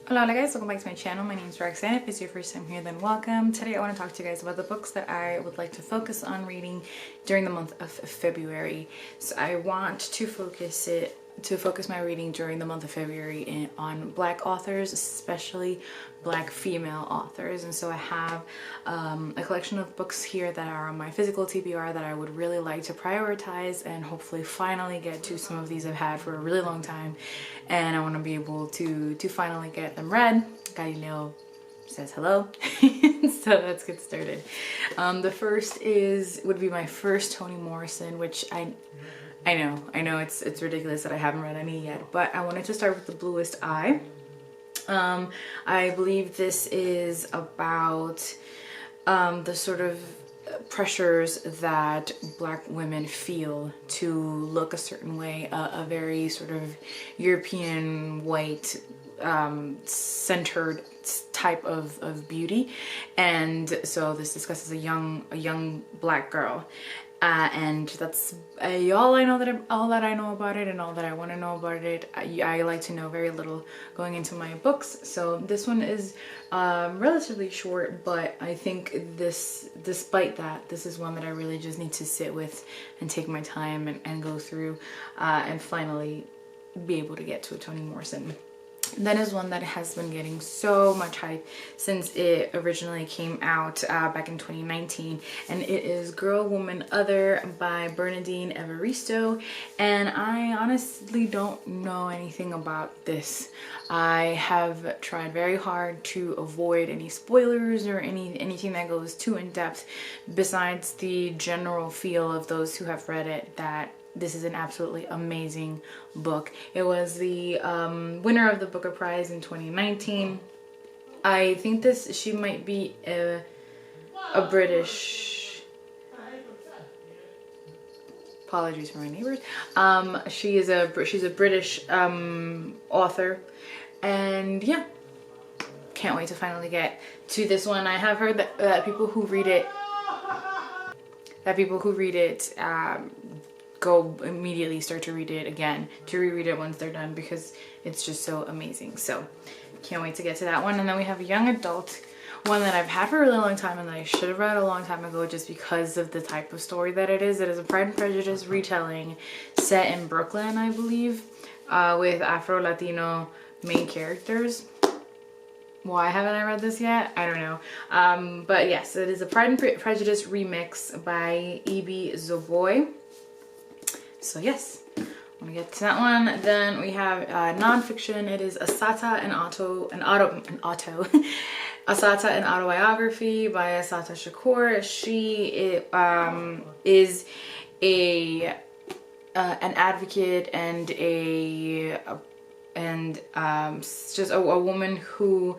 Hello guys, welcome back to my channel. My name is Roxanne. If it's your first time here, then welcome. Today I want to talk to you guys about the books that I would like to focus on reading during the month of February. So I want to focus my reading during the month of February on Black authors, especially Black female authors. And so I have a collection of books here that are on my physical TBR that I would really like to prioritize and hopefully finally get to. Some of these I've had for a really long time and I want to be able to finally get them read. Galileo says hello. So let's get started. The first would be my first Toni Morrison, which I know it's ridiculous that I haven't read any yet, but I wanted to start with The Bluest Eye. I believe this is about the sort of pressures that Black women feel to look a certain way, a very sort of European white centered type of beauty. And so this discusses a young Black girl. And that's all I know that I know about it and all that I want to know about it. I like to know very little going into my books, so this one is relatively short, but I think despite that, this is one that I really just need to sit with and take my time and go through and finally be able to get to a Toni Morrison. That is one that has been getting so much hype since it originally came out back in 2019, and it is Girl, Woman, Other by Bernardine Evaristo. And I honestly don't know anything about this. I have tried very hard to avoid any spoilers or anything that goes too in depth, besides the general feel of those who have read it that this is an absolutely amazing book. It was the winner of the Booker Prize in 2019. I think she might be a British, apologies for my neighbors. She's a British author, and yeah, can't wait to finally get to this one. I have heard that people who read it go immediately start to read it again, to reread it once they're done, because it's just so amazing. So can't wait to get to that one. And then we have a young adult, one that I've had for a really long time and that I should have read a long time ago just because of the type of story that it is. It is a Pride and Prejudice retelling set in Brooklyn, I believe, with Afro-Latino main characters. Why haven't I read this yet? I don't know. But yes, it is a Pride and Prejudice remix by E.B. Zoboy. So yes, I'm gonna get to that one. Then we have nonfiction. It is Asata and Asata, an autobiography by Asata Shakur. She is an advocate and just a woman who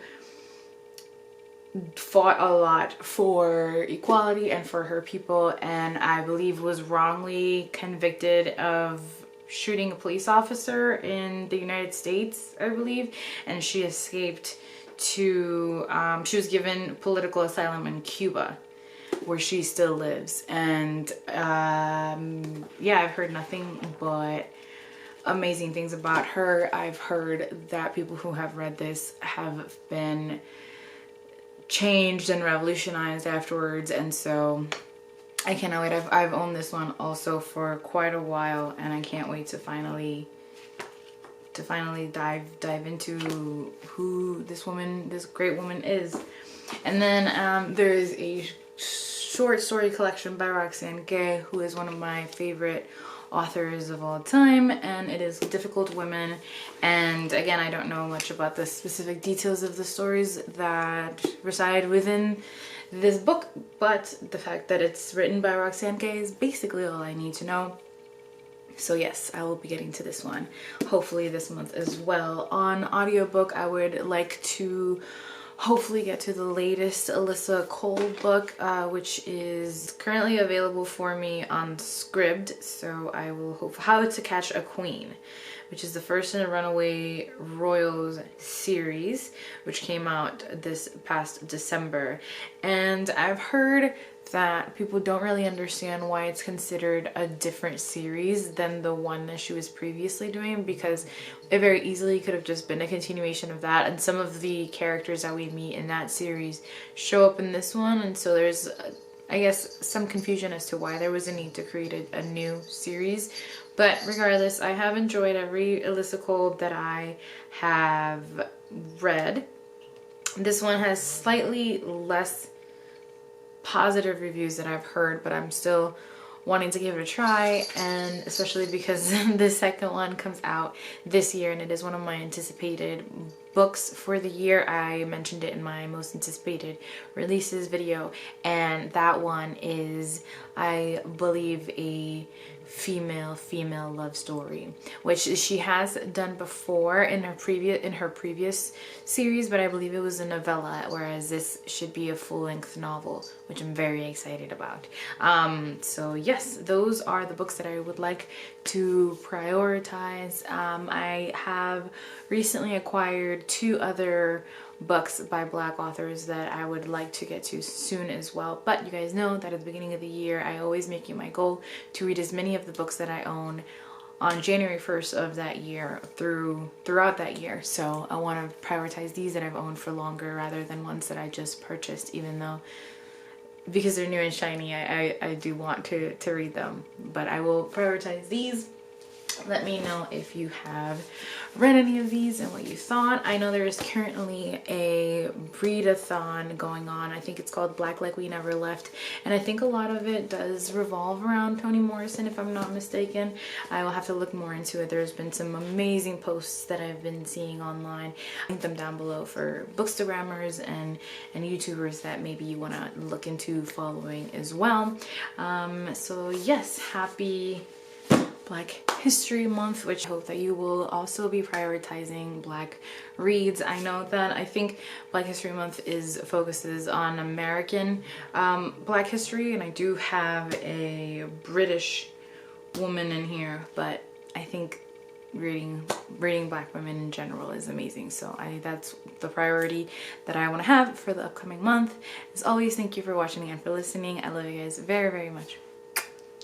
fought a lot for equality and for her people, and I believe was wrongly convicted of shooting a police officer in the United States, I believe, and she escaped to she was given political asylum in Cuba, where she still lives. And yeah, I've heard nothing but amazing things about her. I've heard that people who have read this have been changed and revolutionized afterwards, and so I cannot wait. I've owned this one also for quite a while, and I can't wait to finally dive into who this great woman is. And then there is a short story collection by Roxane Gay, who is one of my favorite authors of all time, and it is Difficult Women. And again, I don't know much about the specific details of the stories that reside within this book, but the fact that it's written by Roxane Gay is basically all I need to know. So yes, I will be getting to this one hopefully this month as well. On audiobook, I would like to hopefully get to the latest Alyssa Cole book, which is currently available for me on Scribd. So I will hope How to Catch a Queen, which is the first in the Runaway Royals series, which came out this past December. And I've heard that people don't really understand why it's considered a different series than the one that she was previously doing, because it very easily could have just been a continuation of that, and some of the characters that we meet in that series show up in this one, and so there's I guess some confusion as to why there was a need to create a new series. But regardless, I have enjoyed every Alyssa Cole that I have read. This one has slightly less positive reviews that I've heard, but I'm still wanting to give it a try, and especially because the second one comes out this year and it is one of my anticipated books for the year. I mentioned it in my most anticipated releases video, and that one is, I believe, a female love story, which she has done before in her previous series, but I believe it was a novella, whereas this should be a full-length novel, which I'm very excited about. So yes, those are the books that I would like to prioritize. I have recently acquired 2 other books by Black authors that I would like to get to soon as well. But you guys know that at the beginning of the year, I always make it my goal to read as many of the books that I own on January 1st of that year throughout that year. So I want to prioritize these that I've owned for longer rather than ones that I just purchased, even though because they're new and shiny, I do want to read them. But I will prioritize these. Let me know if you have read any of these and what you thought. I know there is currently a readathon going on. I think it's called Black Like We Never Left, and I think a lot of it does revolve around Toni Morrison, if I'm not mistaken. I will have to look more into it. There's been some amazing posts that I've been seeing online. I'll link them down below for bookstagrammers and YouTubers that maybe you want to look into following as well. So yes, happy Black History Month, which I hope that you will also be prioritizing Black reads. I know that I think Black History Month focuses on American Black history, and I do have a British woman in here, but I think reading Black women in general is amazing. So that's the priority that I want to have for the upcoming month. As always, thank you for watching and for listening. I love you guys very, very much.